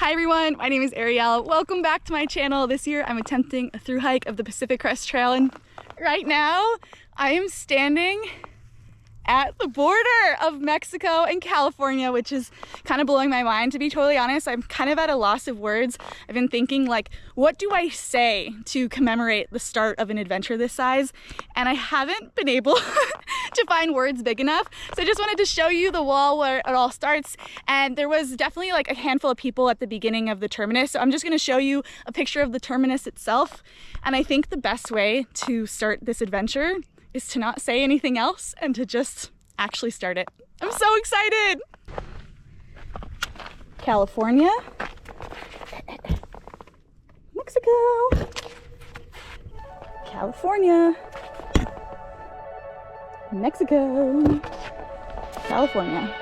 Hi everyone, my name is Arielle. Welcome back to my channel. This year I'm attempting a through hike of the Pacific Crest Trail, and right now I am standing at the border of Mexico and California, which is kind of blowing my mind. To be totally honest, I'm kind of at a loss of words. I've been thinking, like, what do I say to commemorate the start of an adventure this size? And I haven't been able to find words big enough. So I just wanted to show you the wall where it all starts. And there was definitely like a handful of people at the beginning of the terminus. So I'm just gonna show you a picture of the terminus itself. And I think the best way to start this adventure is to not say anything else and to just actually start it. I'm so excited! California, Mexico, California, Mexico, California.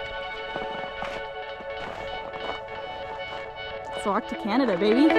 Let's walk to Canada, baby.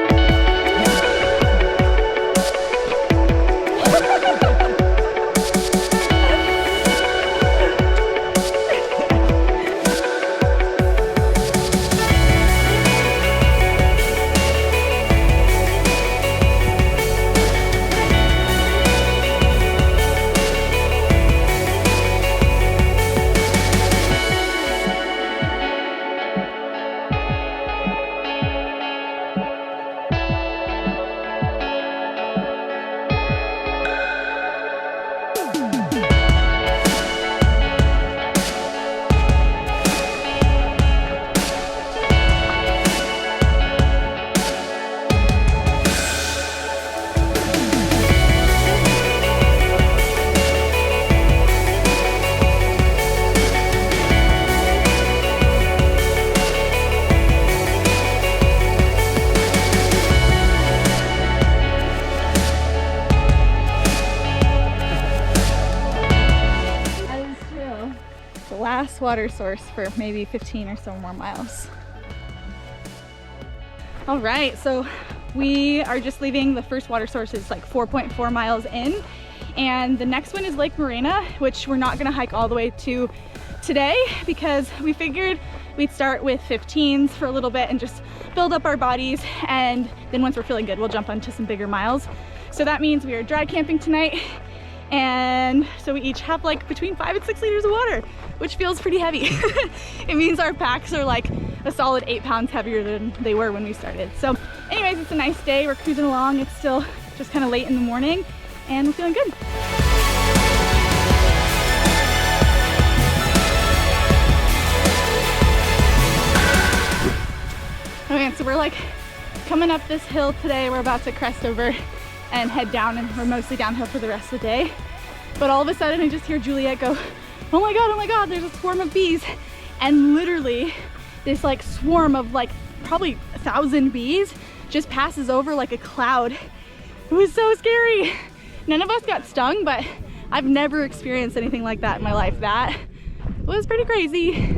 Last water source for maybe 15 or so more miles. All right, so we are just leaving. The first water source is like 4.4 miles in, and the next one is Lake Morena, which we're not gonna hike all the way to today because we figured we'd start with 15s for a little bit and just build up our bodies, and then once we're feeling good, we'll jump onto some bigger miles. So that means we are dry camping tonight. And so we each have like between 5 and 6 liters of water, which feels pretty heavy. It means our packs are like a solid 8 pounds heavier than they were when we started. So anyways, it's a nice day. We're cruising along. It's still just kind of late in the morning and we're feeling good. Okay, so we're like coming up this hill today. We're about to crest over and head down, and we're mostly downhill for the rest of the day. But all of a sudden I just hear Juliet go, oh my god, there's a swarm of bees. And literally this like swarm of like probably 1,000 bees just passes over like a cloud. It was so scary. None of us got stung, but I've never experienced anything like that in my life. That was pretty crazy.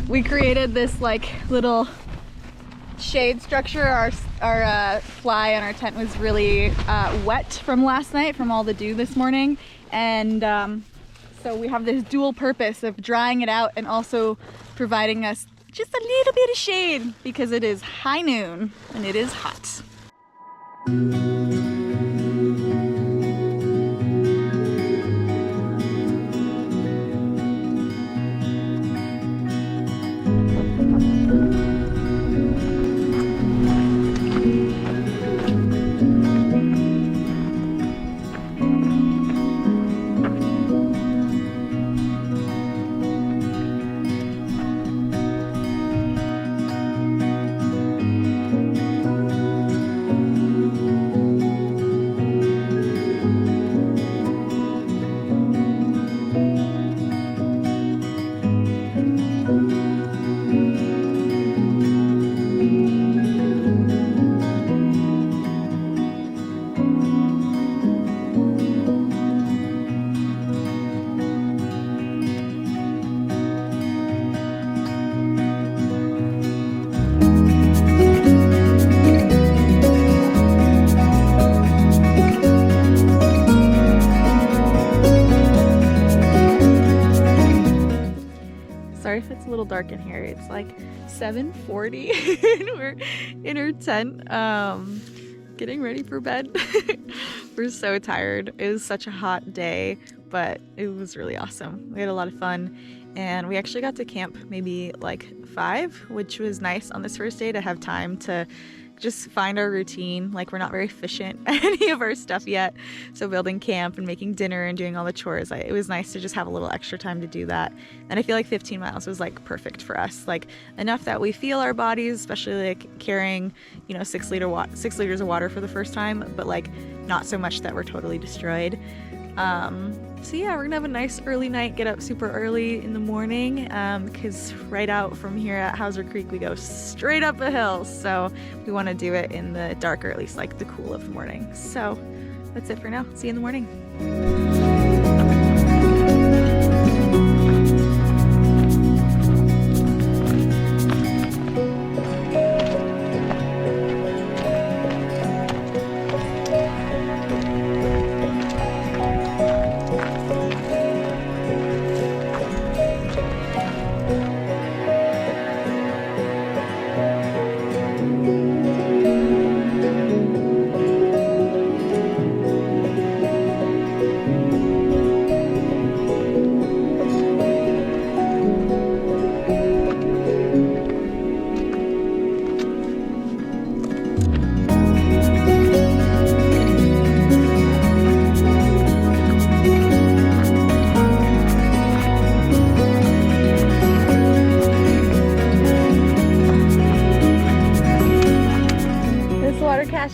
We created this like little shade structure. Our fly on our tent was really wet from last night from all the dew this morning, and so we have this dual purpose of drying it out and also providing us just a little bit of shade because it is high noon and it is hot. little dark in here. It's like 7:40 and we're in our tent getting ready for bed. We're so tired. It was such a hot day, but it was really awesome. We had a lot of fun, and we actually got to camp maybe like 5, which was nice on this first day to have time to just find our routine. Like, we're not very efficient at any of our stuff yet, so building camp and making dinner and doing all the chores, it was nice to just have a little extra time to do that. And I feel like 15 miles was like perfect for us, like enough that we feel our bodies, especially like carrying, you know, 6 liters of water for the first time, but like not so much that we're totally destroyed. So yeah, we're gonna have a nice early night, get up super early in the morning, because right out from here at Hauser Creek we go straight up a hill, so we want to do it in the dark, or at least like the cool of the morning. So that's it for now. See you in the morning.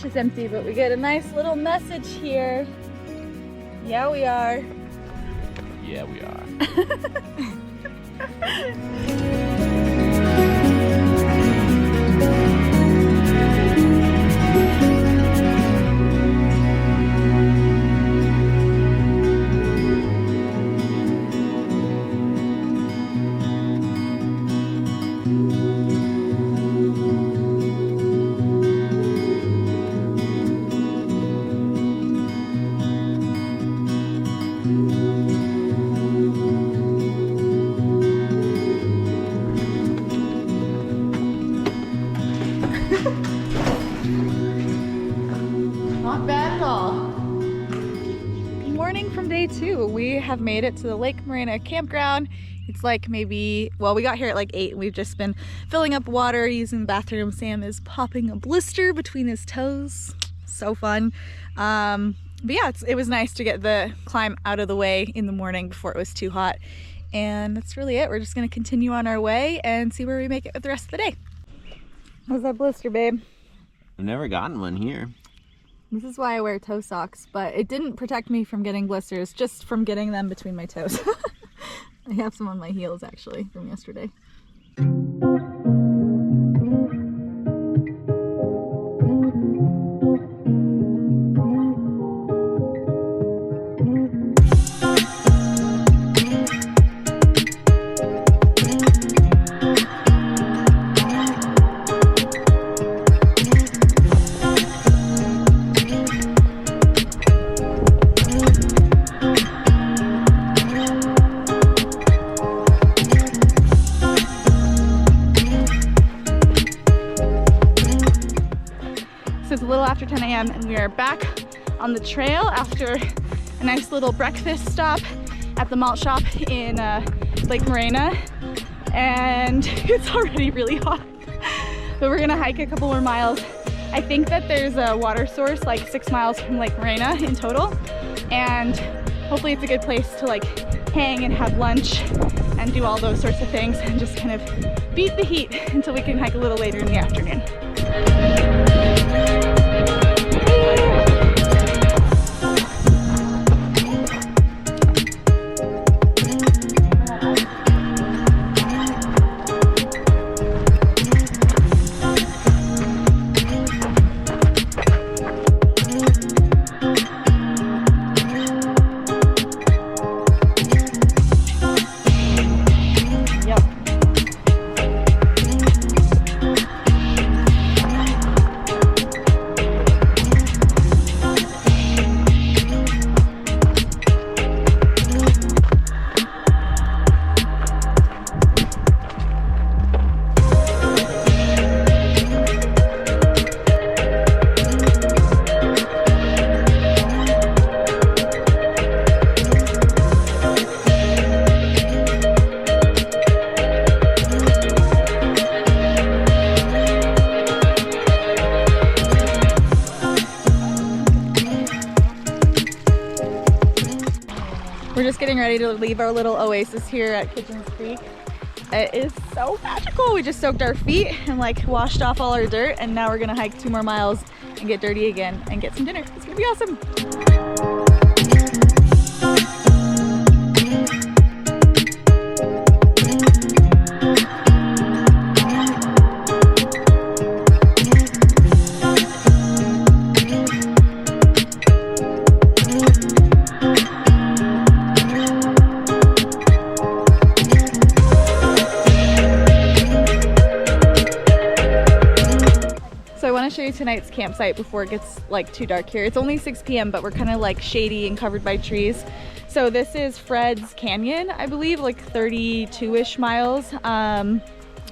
Is empty, but we get a nice little message here. Yeah, we are. Yeah, we are. Not bad at all. Good morning from day 2. We have made it to the Lake Morena campground. It's like maybe, well, we got here at like 8. We've just been filling up water, using the bathroom. Sam is popping a blister between his toes. So fun. But yeah, it was nice to get the climb out of the way in the morning before it was too hot. And that's really it. We're just gonna continue on our way and see where we make it with the rest of the day. How's that blister, babe? I've never gotten one here. This is why I wear toe socks, but it didn't protect me from getting blisters, just from getting them between my toes. I have some on my heels actually from yesterday. It's a little after 10 a.m. and we are back on the trail after a nice little breakfast stop at the malt shop in Lake Morena, and it's already really hot. But we're gonna hike a couple more miles. I think that there's a water source like 6 miles from Lake Morena in total, and hopefully it's a good place to like hang and have lunch and do all those sorts of things and just kind of beat the heat until we can hike a little later in the afternoon. just getting ready to leave our little oasis here at Pigeons Creek. It is so magical. We just soaked our feet and like washed off all our dirt, and now we're gonna hike 2 more miles and get dirty again and get some dinner. It's gonna be awesome. Show you tonight's campsite before it gets like too dark here. It's only 6 p.m. but we're kind of like shady and covered by trees. So this is Fred's Canyon, I believe, like 32-ish miles from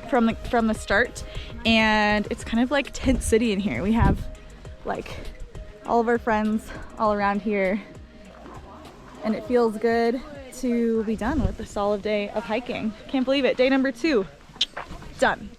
the start, and it's kind of like tent city in here. We have like all of our friends all around here, and it feels good to be done with a solid day of hiking. Can't believe it. Day number 2 done.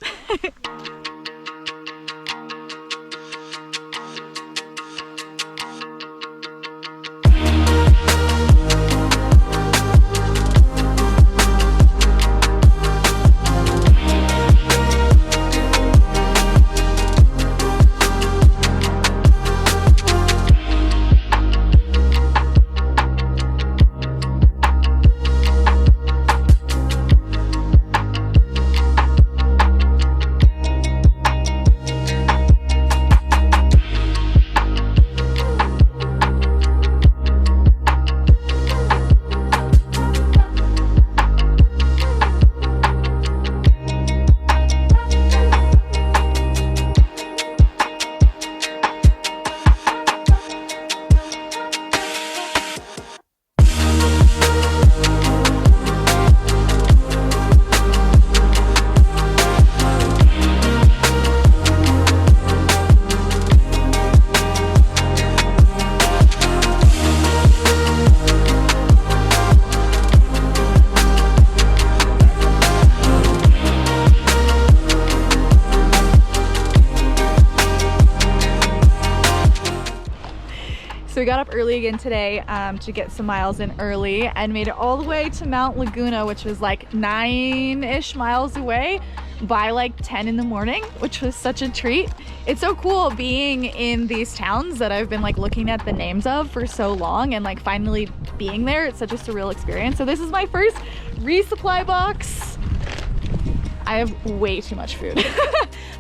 So we got up early again today to get some miles in early and made it all the way to Mount Laguna, which was like 9-ish miles away by like 10 in the morning, which was such a treat. It's so cool being in these towns that I've been like looking at the names of for so long, and like finally being there. It's such a surreal experience. So this is my first resupply box. I have way too much food.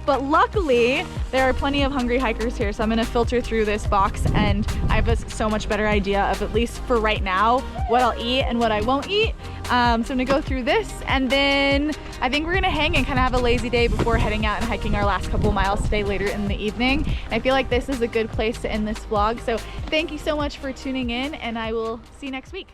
But luckily, there are plenty of hungry hikers here, so I'm gonna filter through this box, and I have a so much better idea of, at least for right now, what I'll eat and what I won't eat. So I'm gonna go through this, and then I think we're gonna hang and kind of have a lazy day before heading out and hiking our last couple miles today later in the evening. And I feel like this is a good place to end this vlog. So thank you so much for tuning in, and I will see you next week.